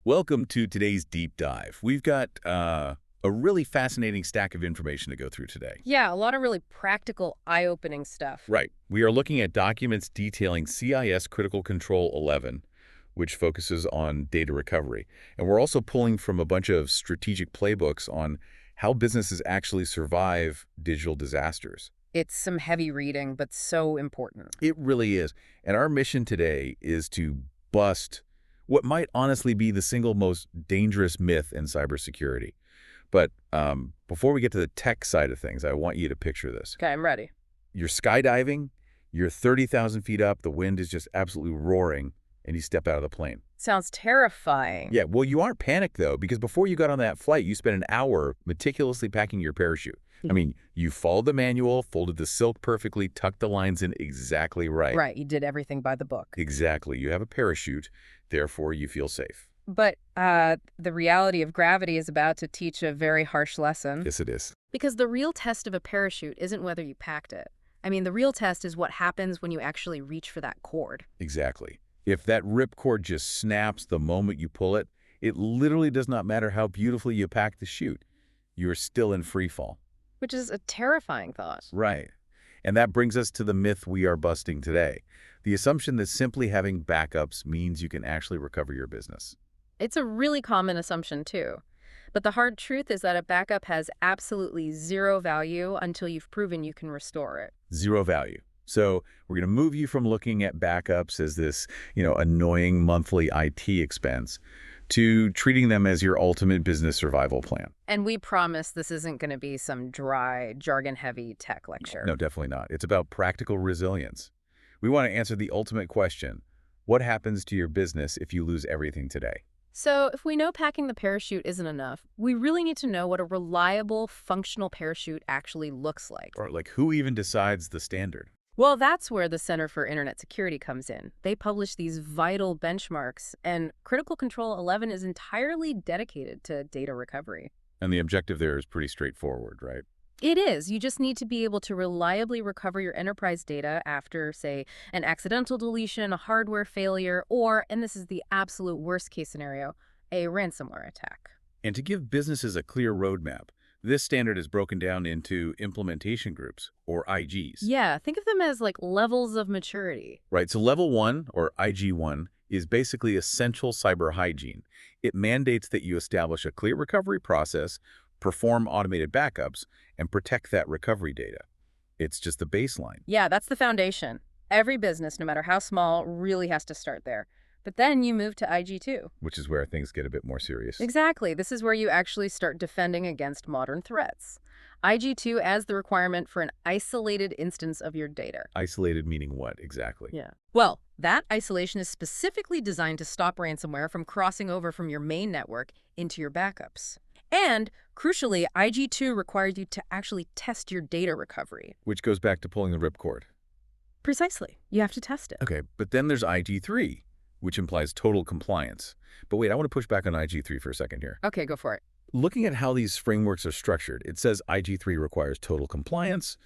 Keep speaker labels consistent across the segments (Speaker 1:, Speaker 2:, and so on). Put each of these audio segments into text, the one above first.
Speaker 1: Welcome to today's deep dive. We've got a really fascinating stack of information to go through today.
Speaker 2: Yeah, a lot of really practical, eye-opening stuff.
Speaker 1: Right. We are looking at documents detailing CIS Critical Control 11, which focuses on data recovery. And we're also pulling from a bunch of strategic playbooks on how businesses actually survive digital disasters.
Speaker 2: It's some heavy reading, but so important.
Speaker 1: It really is. And our mission today is to bust what might honestly be the single most dangerous myth in cybersecurity. But before we get to the tech side of things, I want you to picture this.
Speaker 2: Okay, I'm ready.
Speaker 1: You're skydiving, you're 30,000 feet up, the wind is just absolutely roaring, and you step out of the plane.
Speaker 2: Sounds terrifying.
Speaker 1: Yeah, well, you aren't panicked, though, because before you got on that flight, you spent an hour meticulously packing your parachute. I mean, you followed the manual, folded the silk perfectly, tucked the lines in exactly right.
Speaker 2: Right, you did everything by the book.
Speaker 1: Exactly. You have a parachute, therefore you feel safe.
Speaker 2: But the reality of gravity is about to teach a very harsh lesson.
Speaker 1: Yes, it is.
Speaker 2: Because the real test of a parachute isn't whether you packed it. I mean, the real test is what happens when you actually reach for that cord.
Speaker 1: Exactly. If that ripcord just snaps the moment you pull it, it literally does not matter how beautifully you pack the chute. You're still in free fall.
Speaker 2: Which is a terrifying thought.
Speaker 1: Right. And that brings us to the myth we are busting today. The assumption that simply having backups means you can actually recover your business.
Speaker 2: It's a really common assumption, too. But the hard truth is that a backup has absolutely zero value until you've proven you can restore it.
Speaker 1: Zero value. So we're going to move you from looking at backups as this, annoying monthly IT expense to treating them as your ultimate business survival plan.
Speaker 2: And we promise this isn't going to be some dry, jargon-heavy tech lecture.
Speaker 1: No, definitely not. It's about practical resilience. We want to answer the ultimate question. What happens to your business if you lose everything today?
Speaker 2: So if we know packing the parachute isn't enough, we really need to know what a reliable, functional parachute actually looks like.
Speaker 1: Or who even decides the standard?
Speaker 2: Well, that's where the Center for Internet Security comes in. They publish these vital benchmarks, and Critical Control 11 is entirely dedicated to data recovery.
Speaker 1: And the objective there is pretty straightforward, right?
Speaker 2: It is. You just need to be able to reliably recover your enterprise data after, say, an accidental deletion, a hardware failure, or, and this is the absolute worst case scenario, a ransomware attack.
Speaker 1: And to give businesses a clear roadmap, this standard is broken down into implementation groups, or IGs.
Speaker 2: Yeah, think of them as like levels of maturity.
Speaker 1: Right, so level 1, or IG1, is basically essential cyber hygiene. It mandates that you establish a clear recovery process, perform automated backups, and protect that recovery data. It's just the baseline.
Speaker 2: Yeah, that's the foundation. Every business, no matter how small, really has to start there. But then you move to IG2.
Speaker 1: Which is where things get a bit more serious.
Speaker 2: Exactly. This is where you actually start defending against modern threats. IG2 as the requirement for an isolated instance of your data.
Speaker 1: Isolated meaning what, exactly?
Speaker 2: Yeah. Well, that isolation is specifically designed to stop ransomware from crossing over from your main network into your backups. And, crucially, IG2 requires you to actually test your data recovery.
Speaker 1: Which goes back to pulling the ripcord.
Speaker 2: Precisely. You have to test it.
Speaker 1: Okay, but then there's IG3, which implies total compliance. But wait, I want to push back on IG3 for a second here.
Speaker 2: Okay, go for it.
Speaker 1: Looking at how these frameworks are structured, it says IG3 requires total compliance,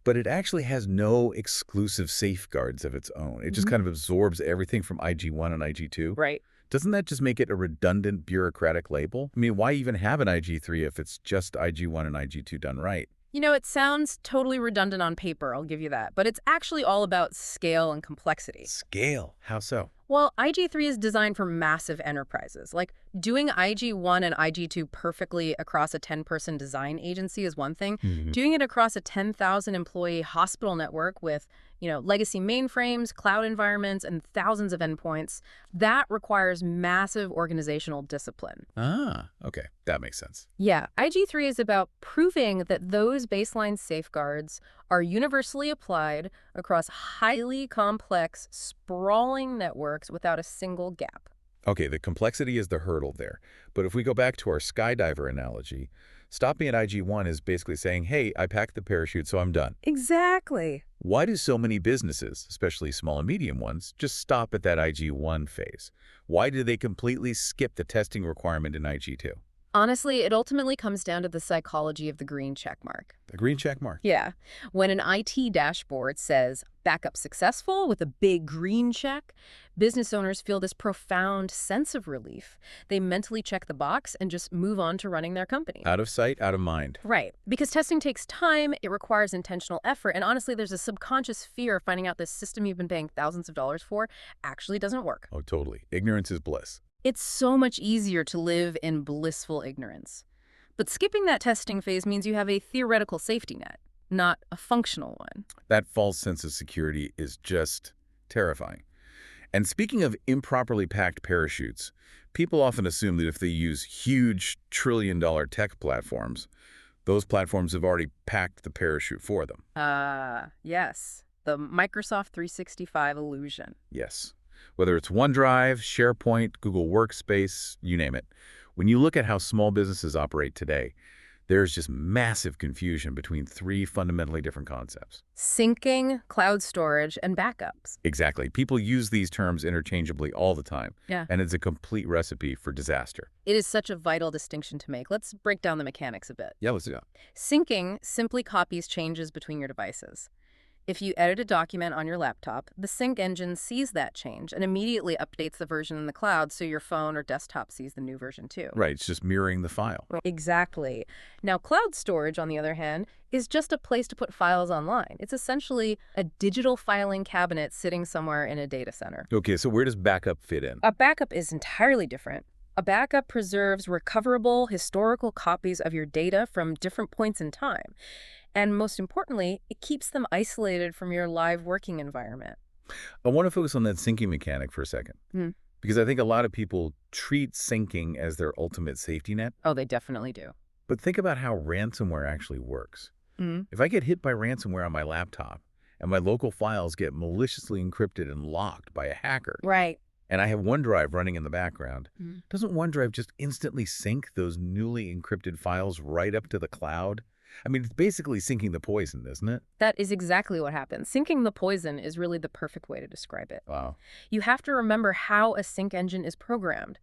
Speaker 1: but it actually has no exclusive safeguards of its own. It just kind of absorbs everything from IG1 and IG2.
Speaker 2: Right.
Speaker 1: Doesn't that just make it a redundant bureaucratic label? I mean, why even have an IG3 if it's just IG1 and IG2 done right?
Speaker 2: You know, it sounds totally redundant on paper, I'll give you that. But it's actually all about scale and complexity.
Speaker 1: Scale? How so?
Speaker 2: Well, IG3 is designed for massive enterprises. Like, doing IG1 and IG2 perfectly across a 10-person design agency is one thing. Doing it across a 10,000-employee hospital network with, legacy mainframes, cloud environments, and thousands of endpoints, that requires massive organizational discipline.
Speaker 1: Ah, okay. That makes sense.
Speaker 2: Yeah, IG3 is about proving that those baseline safeguards are universally applied across highly complex, sprawling networks without a single gap.
Speaker 1: Okay, the complexity is the hurdle there. But if we go back to our skydiver analogy, stopping at IG1 is basically saying, hey, I packed the parachute, so I'm done.
Speaker 2: Exactly.
Speaker 1: Why do so many businesses, especially small and medium ones, just stop at that IG1 phase? Why do they completely skip the testing requirement in IG2?
Speaker 2: Honestly, it ultimately comes down to the psychology of the green check mark.
Speaker 1: The green check mark.
Speaker 2: Yeah. When an IT dashboard says Backup successful with a big green check. Business owners feel this profound sense of relief. They mentally check the box and just move on to running their company.
Speaker 1: Out of sight, out of mind.
Speaker 2: Right. Because testing takes time, it requires intentional effort, and honestly, there's a subconscious fear of finding out this system you've been paying thousands of dollars for actually doesn't work.
Speaker 1: Oh, totally. Ignorance is bliss.
Speaker 2: It's so much easier to live in blissful ignorance. But skipping that testing phase means you have a theoretical safety net, not a functional one.
Speaker 1: That false sense of security is just terrifying. And speaking of improperly packed parachutes, people often assume that if they use huge trillion-dollar tech platforms, those platforms have already packed the parachute for them.
Speaker 2: Yes. The Microsoft 365 illusion.
Speaker 1: Yes. Whether it's OneDrive, SharePoint, Google Workspace, you name it. When you look at how small businesses operate today, there's just massive confusion between three fundamentally different concepts.
Speaker 2: Syncing, cloud storage, and backups.
Speaker 1: Exactly. People use these terms interchangeably all the time.
Speaker 2: Yeah.
Speaker 1: And it's a complete recipe for disaster.
Speaker 2: It is such a vital distinction to make. Let's break down the mechanics a bit.
Speaker 1: Yeah, let's do that.
Speaker 2: Syncing simply copies changes between your devices. If you edit a document on your laptop, the sync engine sees that change and immediately updates the version in the cloud so your phone or desktop sees the new version too.
Speaker 1: Right, it's just mirroring the file.
Speaker 2: Exactly. Now, cloud storage, on the other hand, is just a place to put files online. It's essentially a digital filing cabinet sitting somewhere in a data center.
Speaker 1: Okay, so where does backup fit in?
Speaker 2: A backup is entirely different. A backup preserves recoverable historical copies of your data from different points in time. And most importantly, it keeps them isolated from your live working environment.
Speaker 1: I want to focus on that syncing mechanic for a second. Because I think a lot of people treat syncing as their ultimate safety net.
Speaker 2: Oh, they definitely do.
Speaker 1: But think about how ransomware actually works. If I get hit by ransomware on my laptop and my local files get maliciously encrypted and locked by a hacker,
Speaker 2: Right.
Speaker 1: and I have OneDrive running in the background, doesn't OneDrive just instantly sync those newly encrypted files right up to the cloud? I mean, it's basically syncing the poison, isn't it?
Speaker 2: That is exactly what happens. Syncing the poison is really the perfect way to describe it.
Speaker 1: Wow.
Speaker 2: You have to remember how a sync engine is programmed.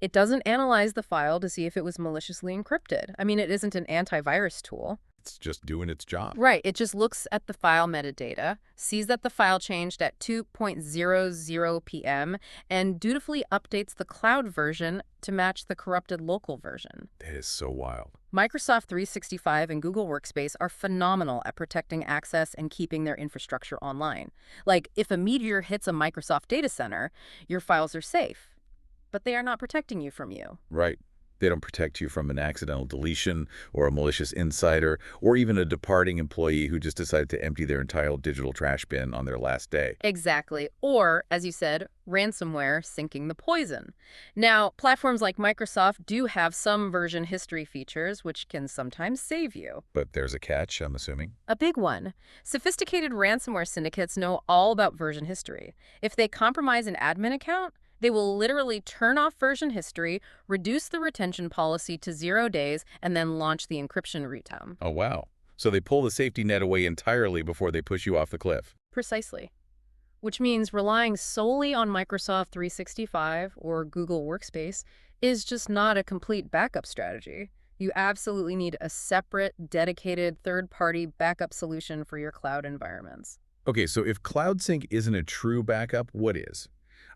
Speaker 2: It doesn't analyze the file to see if it was maliciously encrypted. I mean, it isn't an antivirus tool.
Speaker 1: It's just doing its job.
Speaker 2: Right. It just looks at the file metadata, sees that the file changed at 2:00 p.m., and dutifully updates the cloud version to match the corrupted local version.
Speaker 1: That is so wild.
Speaker 2: Microsoft 365 and Google Workspace are phenomenal at protecting access and keeping their infrastructure online. Like, if a meteor hits a Microsoft data center, your files are safe, but they are not protecting you from you.
Speaker 1: Right. They don't protect you from an accidental deletion or a malicious insider or even a departing employee who just decided to empty their entire digital trash bin on their last day.
Speaker 2: Exactly. Or, as you said, ransomware sinking the poison. Now, platforms like Microsoft do have some version history features, which can sometimes save you.
Speaker 1: But there's a catch, I'm assuming.
Speaker 2: A big one. Sophisticated ransomware syndicates know all about version history. If they compromise an admin account, they will literally turn off version history, reduce the retention policy to 0 days, and then launch the encryption route.
Speaker 1: Oh, wow. So they pull the safety net away entirely before they push you off the cliff.
Speaker 2: Precisely. Which means relying solely on Microsoft 365 or Google Workspace is just not a complete backup strategy. You absolutely need a separate, dedicated, third-party backup solution for your cloud environments.
Speaker 1: Okay, so if Cloud Sync isn't a true backup, what is?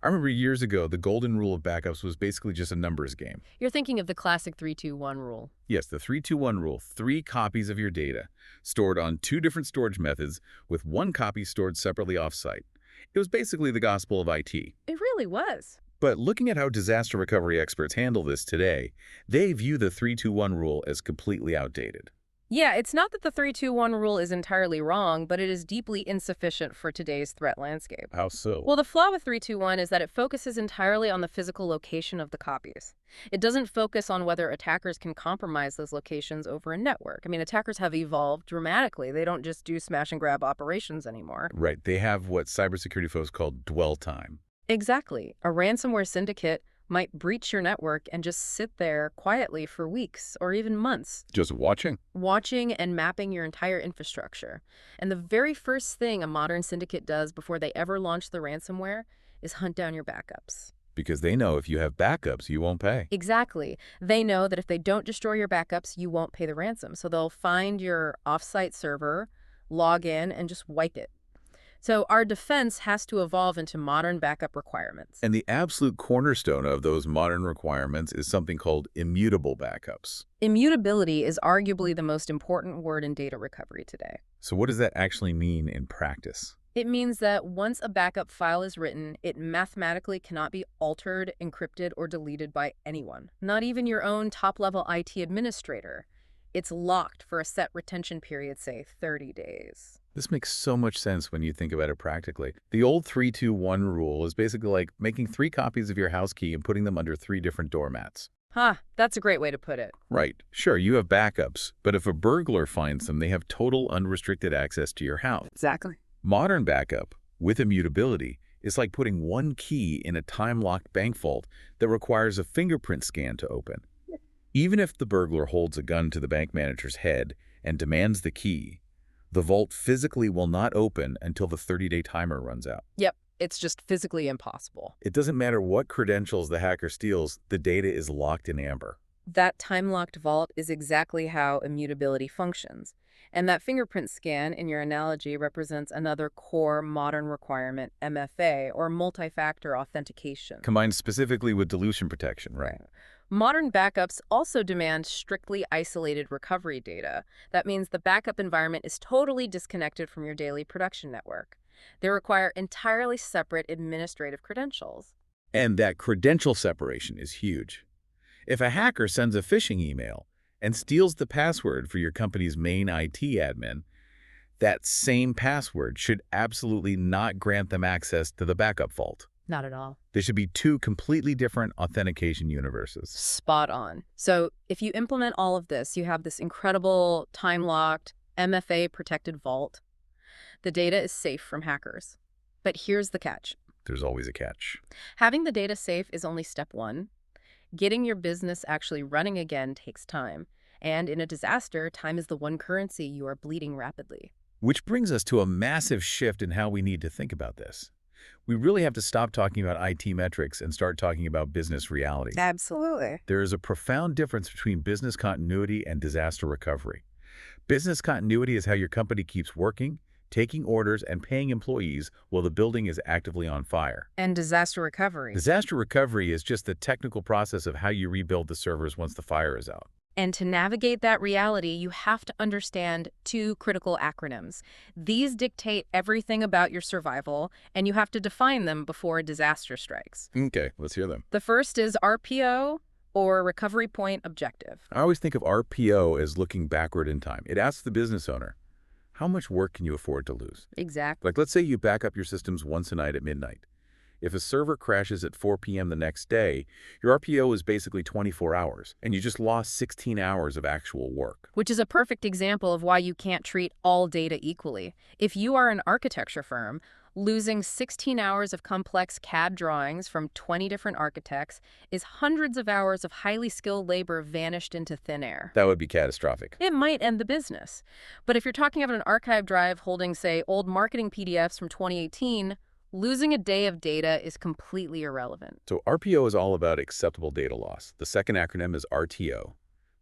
Speaker 1: I remember years ago, the golden rule of backups was basically just a numbers game.
Speaker 2: You're thinking of the classic 3-2-1 rule.
Speaker 1: Yes, the 3-2-1 rule, 3 copies of your data, stored on 2 different storage methods, with 1 copy stored separately off-site. It was basically the gospel of IT.
Speaker 2: It really was.
Speaker 1: But looking at how disaster recovery experts handle this today, they view the 3-2-1 rule as completely outdated.
Speaker 2: Yeah, it's not that the 3-2-1 rule is entirely wrong, but it is deeply insufficient for today's threat landscape.
Speaker 1: How so?
Speaker 2: Well, the flaw with 3-2-1 is that it focuses entirely on the physical location of the copies. It doesn't focus on whether attackers can compromise those locations over a network. I mean, attackers have evolved dramatically. They don't just do smash and grab operations anymore.
Speaker 1: Right, they have what cybersecurity folks call dwell time.
Speaker 2: Exactly. A ransomware syndicate might breach your network and just sit there quietly for weeks or even months.
Speaker 1: Just watching
Speaker 2: And mapping your entire infrastructure. And the very first thing a modern syndicate does before they ever launch the ransomware is hunt down your backups.
Speaker 1: Because they know if you have backups, you won't pay.
Speaker 2: Exactly. They know that if they don't destroy your backups, you won't pay the ransom. So they'll find your offsite server, log in, and just wipe it. So our defense has to evolve into modern backup requirements.
Speaker 1: And the absolute cornerstone of those modern requirements is something called immutable backups.
Speaker 2: Immutability is arguably the most important word in data recovery today.
Speaker 1: So what does that actually mean in practice?
Speaker 2: It means that once a backup file is written, it mathematically cannot be altered, encrypted, or deleted by anyone, not even your own top-level IT administrator. It's locked for a set retention period, say 30 days.
Speaker 1: This makes so much sense when you think about it practically. The old 3-2-1 rule is basically like making 3 copies of your house key and putting them under 3 different doormats.
Speaker 2: That's a great way to put it.
Speaker 1: Right. Sure, you have backups, but if a burglar finds them, they have total unrestricted access to your house.
Speaker 2: Exactly.
Speaker 1: Modern backup, with immutability, is like putting one key in a time-locked bank vault that requires a fingerprint scan to open. Even if the burglar holds a gun to the bank manager's head and demands the key, the vault physically will not open until the 30-day timer runs out.
Speaker 2: Yep, it's just physically impossible.
Speaker 1: It doesn't matter what credentials the hacker steals, the data is locked in amber.
Speaker 2: That time-locked vault is exactly how immutability functions. And that fingerprint scan, in your analogy, represents another core modern requirement, MFA, or multi-factor authentication.
Speaker 1: Combined specifically with deletion protection, right?
Speaker 2: Modern backups also demand strictly isolated recovery data. That means the backup environment is totally disconnected from your daily production network. They require entirely separate administrative credentials.
Speaker 1: And that credential separation is huge. If a hacker sends a phishing email and steals the password for your company's main IT admin, that same password should absolutely not grant them access to the backup vault.
Speaker 2: Not at all.
Speaker 1: There should be 2 completely different authentication universes.
Speaker 2: Spot on. So if you implement all of this, you have this incredible time-locked, MFA-protected vault. The data is safe from hackers. But here's the catch.
Speaker 1: There's always a catch.
Speaker 2: Having the data safe is only step 1. Getting your business actually running again takes time. And in a disaster, time is the one currency you are bleeding rapidly.
Speaker 1: Which brings us to a massive shift in how we need to think about this. We really have to stop talking about IT metrics and start talking about business reality.
Speaker 2: Absolutely.
Speaker 1: There is a profound difference between business continuity and disaster recovery. Business continuity is how your company keeps working, taking orders, and paying employees while the building is actively on fire.
Speaker 2: And disaster recovery.
Speaker 1: Disaster recovery is just the technical process of how you rebuild the servers once the fire is out.
Speaker 2: And to navigate that reality, you have to understand 2 critical acronyms. These dictate everything about your survival, and you have to define them before a disaster strikes.
Speaker 1: Okay, let's hear them.
Speaker 2: The first is RPO, or Recovery Point Objective.
Speaker 1: I always think of RPO as looking backward in time. It asks the business owner, how much work can you afford to lose?
Speaker 2: Exactly.
Speaker 1: Like, let's say you back up your systems once a night at midnight. If a server crashes at 4 p.m. the next day, your RPO is basically 24 hours, and you just lost 16 hours of actual work.
Speaker 2: Which is a perfect example of why you can't treat all data equally. If you are an architecture firm, losing 16 hours of complex CAD drawings from 20 different architects is hundreds of hours of highly skilled labor vanished into thin air.
Speaker 1: That would be catastrophic.
Speaker 2: It might end the business. But if you're talking about an archive drive holding, say, old marketing PDFs from 2018, losing a day of data is completely irrelevant.
Speaker 1: So RPO is all about acceptable data loss. The second acronym is RTO,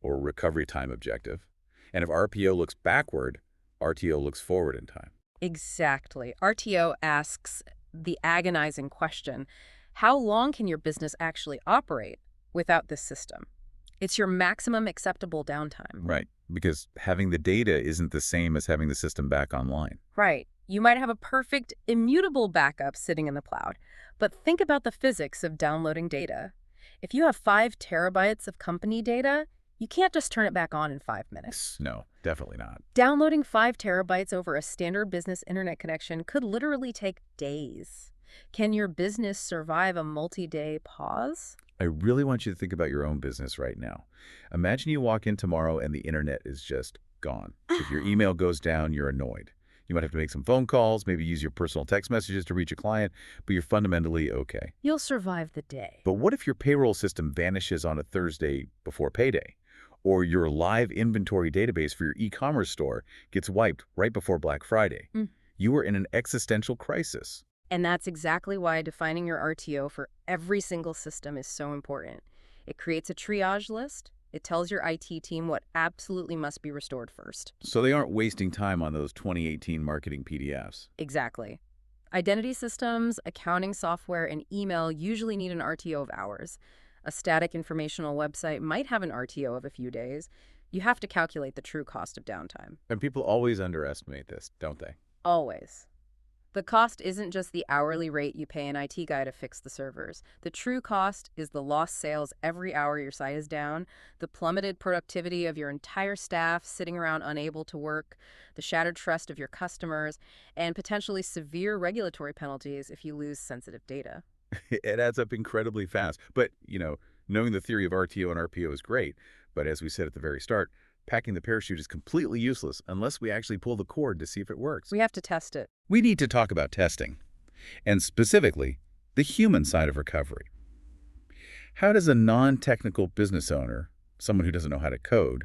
Speaker 1: or Recovery Time Objective. And if RPO looks backward, RTO looks forward in time.
Speaker 2: Exactly. RTO asks the agonizing question, how long can your business actually operate without this system? It's your maximum acceptable downtime.
Speaker 1: Right, because having the data isn't the same as having the system back online.
Speaker 2: Right. You might have a perfect, immutable backup sitting in the cloud, but think about the physics of downloading data. If you have 5 terabytes of company data, you can't just turn it back on in 5 minutes.
Speaker 1: No, definitely not.
Speaker 2: Downloading 5 terabytes over a standard business internet connection could literally take days. Can your business survive a multi-day pause?
Speaker 1: I really want you to think about your own business right now. Imagine you walk in tomorrow and the internet is just gone. If your email goes down, you're annoyed. You might have to make some phone calls, maybe use your personal text messages to reach a client, but you're fundamentally okay.
Speaker 2: You'll survive the day.
Speaker 1: But what if your payroll system vanishes on a Thursday before payday? Or your live inventory database for your e-commerce store gets wiped right before Black Friday? You are in an existential crisis.
Speaker 2: And that's exactly why defining your RTO for every single system is so important. It creates a triage list. It tells your IT team what absolutely must be restored first.
Speaker 1: So they aren't wasting time on those 2018 marketing PDFs.
Speaker 2: Exactly. Identity systems, accounting software, and email usually need an RTO of hours. A static informational website might have an RTO of a few days. You have to calculate the true cost of downtime.
Speaker 1: And people always underestimate this, don't they?
Speaker 2: Always. The cost isn't just the hourly rate you pay an IT guy to fix the servers. The true cost is the lost sales every hour your site is down, the plummeted productivity of your entire staff sitting around unable to work, the shattered trust of your customers, and potentially severe regulatory penalties if you lose sensitive data.
Speaker 1: It adds up incredibly fast. But, knowing the theory of RTO and RPO is great. But as we said at the very start, packing the parachute is completely useless unless we actually pull the cord to see if it works.
Speaker 2: We have to test it.
Speaker 1: We need to talk about testing, and specifically, the human side of recovery. How does a non-technical business owner, someone who doesn't know how to code,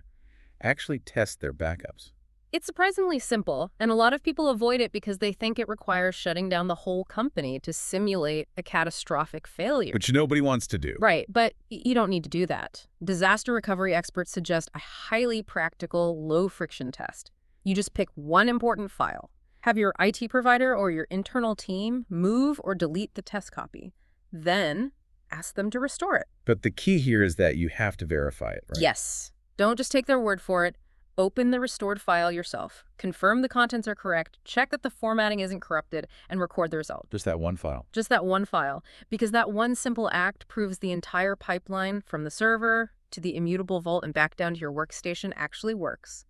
Speaker 1: actually test their backups?
Speaker 2: It's surprisingly simple, and a lot of people avoid it because they think it requires shutting down the whole company to simulate a catastrophic failure.
Speaker 1: Which nobody wants to do.
Speaker 2: Right, but you don't need to do that. Disaster recovery experts suggest a highly practical, low-friction test. You just pick one important file. Have your IT provider or your internal team move or delete the test copy. Then ask them to restore it.
Speaker 1: But the key here is that you have to verify it, right?
Speaker 2: Yes. Don't just take their word for it. Open the restored file yourself. Confirm the contents are correct, check that the formatting isn't corrupted, and record the result.
Speaker 1: Just that one file.
Speaker 2: Just that one file. Because that one simple act proves the entire pipeline from the server to the immutable vault and back down to your workstation actually works.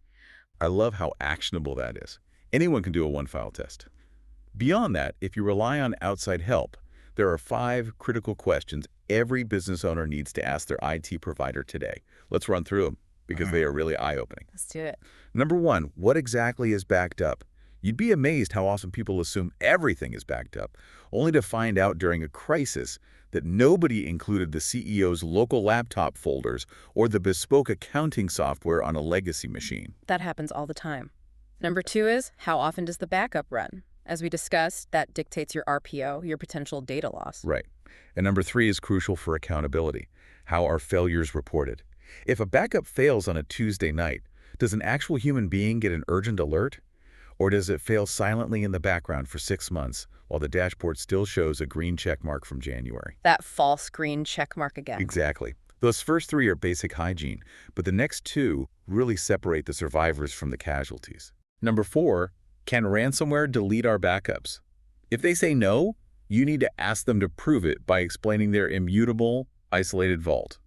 Speaker 1: I love how actionable that is. Anyone can do a one-file test. Beyond that, if you rely on outside help, there are 5 critical questions every business owner needs to ask their IT provider today. Let's run through them, because they are really eye-opening.
Speaker 2: Let's do it.
Speaker 1: Number 1, what exactly is backed up? You'd be amazed how often people assume everything is backed up, only to find out during a crisis that nobody included the CEO's local laptop folders or the bespoke accounting software on a legacy machine.
Speaker 2: That happens all the time. Number 2 is, how often does the backup run? As we discussed, that dictates your RPO, your potential data loss.
Speaker 1: Right. And number 3 is crucial for accountability. How are failures reported? If a backup fails on a Tuesday night, does an actual human being get an urgent alert? Or does it fail silently in the background for 6 months while the dashboard still shows a green check mark from January?
Speaker 2: That false green check mark again.
Speaker 1: Exactly. Those first 3 are basic hygiene, but the next 2 really separate the survivors from the casualties. Number 4, can ransomware delete our backups? If they say no, you need to ask them to prove it by explaining their immutable, isolated vault.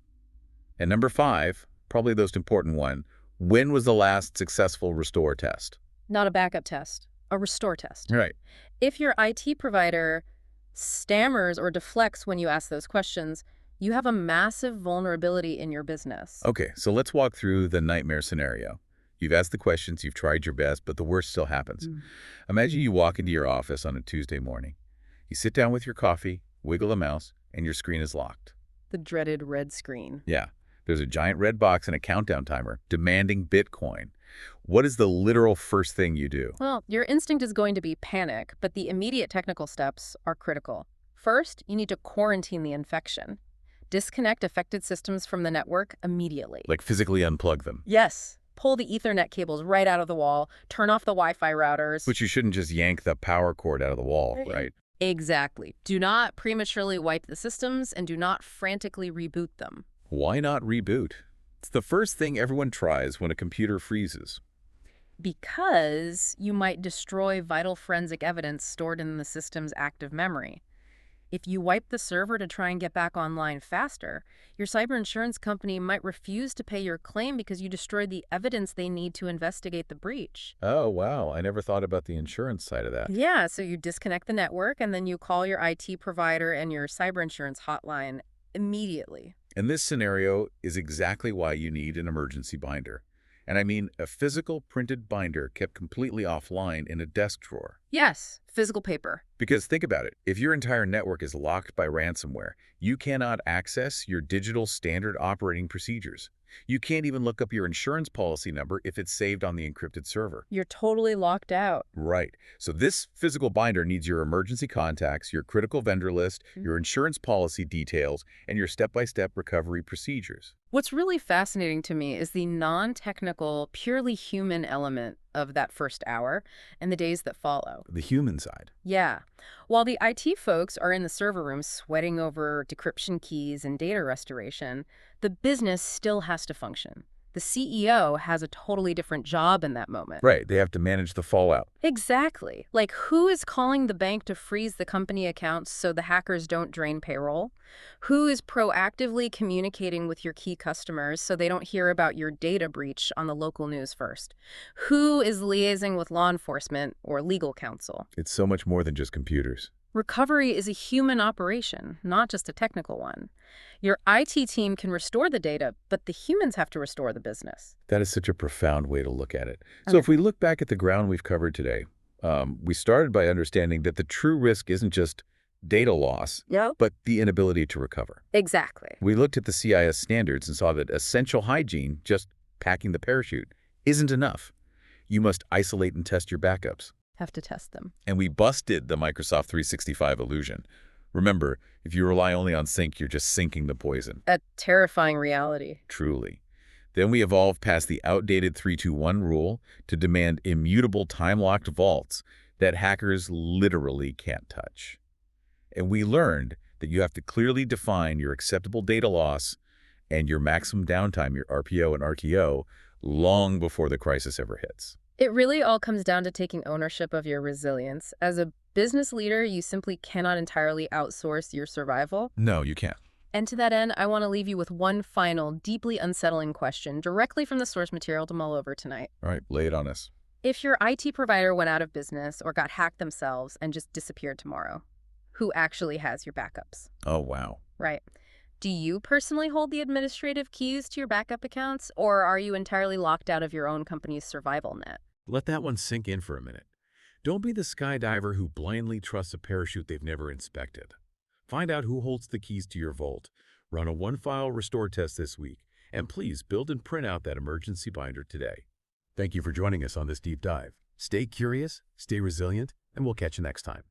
Speaker 1: And number 5, probably the most important one, when was the last successful restore test?
Speaker 2: Not a backup test, a restore test.
Speaker 1: Right.
Speaker 2: If your IT provider stammers or deflects when you ask those questions, you have a massive vulnerability in your business.
Speaker 1: Okay, so let's walk through the nightmare scenario. You've asked the questions, you've tried your best, but the worst still happens. Imagine you walk into your office on a Tuesday morning. You sit down with your coffee, wiggle a mouse, and your screen is locked.
Speaker 2: The dreaded red screen.
Speaker 1: Yeah. There's a giant red box and a countdown timer demanding Bitcoin. What is the literal first thing you do?
Speaker 2: Well, your instinct is going to be panic, but the immediate technical steps are critical. First, you need to quarantine the infection. Disconnect affected systems from the network immediately.
Speaker 1: Like physically unplug them.
Speaker 2: Yes. Pull the Ethernet cables right out of the wall, turn off the Wi-Fi routers.
Speaker 1: But you shouldn't just yank the power cord out of the wall, right?
Speaker 2: Exactly. Do not prematurely wipe the systems and do not frantically reboot them.
Speaker 1: Why not reboot? It's the first thing everyone tries when a computer freezes.
Speaker 2: Because you might destroy vital forensic evidence stored in the system's active memory. If you wipe the server to try and get back online faster, your cyber insurance company might refuse to pay your claim because you destroyed the evidence they need to investigate the breach.
Speaker 1: Oh, wow. I never thought about the insurance side of that.
Speaker 2: Yeah, so you disconnect the network and then you call your IT provider and your cyber insurance hotline immediately.
Speaker 1: And this scenario is exactly why you need an emergency binder. And I mean a physical printed binder kept completely offline in a desk drawer.
Speaker 2: Yes, physical paper.
Speaker 1: Because think about it, if your entire network is locked by ransomware, you cannot access your digital standard operating procedures. You can't even look up your insurance policy number if it's saved on the encrypted server.
Speaker 2: You're totally locked out.
Speaker 1: Right. So this physical binder needs your emergency contacts, your critical vendor list, your insurance policy details, and your step-by-step recovery procedures.
Speaker 2: What's really fascinating to me is the non-technical, purely human element of that first hour and the days that follow.
Speaker 1: The human side.
Speaker 2: Yeah. While the IT folks are in the server room sweating over decryption keys and data restoration, the business still has to function. The CEO has a totally different job in that moment.
Speaker 1: Right, they have to manage the fallout.
Speaker 2: Exactly. Like, who is calling the bank to freeze the company accounts so the hackers don't drain payroll? Who is proactively communicating with your key customers so they don't hear about your data breach on the local news first? Who is liaising with law enforcement or legal counsel?
Speaker 1: It's so much more than just computers.
Speaker 2: Recovery is a human operation, not just a technical one. Your IT team can restore the data, but the humans have to restore the business.
Speaker 1: That is such a profound way to look at it. So
Speaker 2: Okay.
Speaker 1: if we look back at the ground we've covered today, we started by understanding that the true risk isn't just data loss,
Speaker 2: Yep.
Speaker 1: but the inability to recover.
Speaker 2: Exactly.
Speaker 1: We looked at the CIS standards and saw that essential hygiene, just packing the parachute, isn't enough. You must isolate and test your backups.
Speaker 2: Have to test them.
Speaker 1: And we busted the Microsoft 365 illusion. Remember, if you rely only on sync, you're just sinking the poison.
Speaker 2: A terrifying reality.
Speaker 1: Truly. Then we evolved past the outdated 3-2-1 rule to demand immutable time-locked vaults that hackers literally can't touch. And we learned that you have to clearly define your acceptable data loss and your maximum downtime, your RPO and RTO, long before the crisis ever hits.
Speaker 2: It really all comes down to taking ownership of your resilience. As a business leader, you simply cannot entirely outsource your survival.
Speaker 1: No, you can't.
Speaker 2: And to that end, I want to leave you with one final, deeply unsettling question directly from the source material to mull over tonight.
Speaker 1: All right, lay it on us.
Speaker 2: If your IT provider went out of business or got hacked themselves and just disappeared tomorrow, who actually has your backups?
Speaker 1: Oh, wow.
Speaker 2: Right. Do you personally hold the administrative keys to your backup accounts, or are you entirely locked out of your own company's survival net?
Speaker 1: Let that one sink in for a minute. Don't be the skydiver who blindly trusts a parachute they've never inspected. Find out who holds the keys to your vault. Run a one-file restore test this week, and please build and print out that emergency binder today. Thank you for joining us on this deep dive. Stay curious, stay resilient, and we'll catch you next time.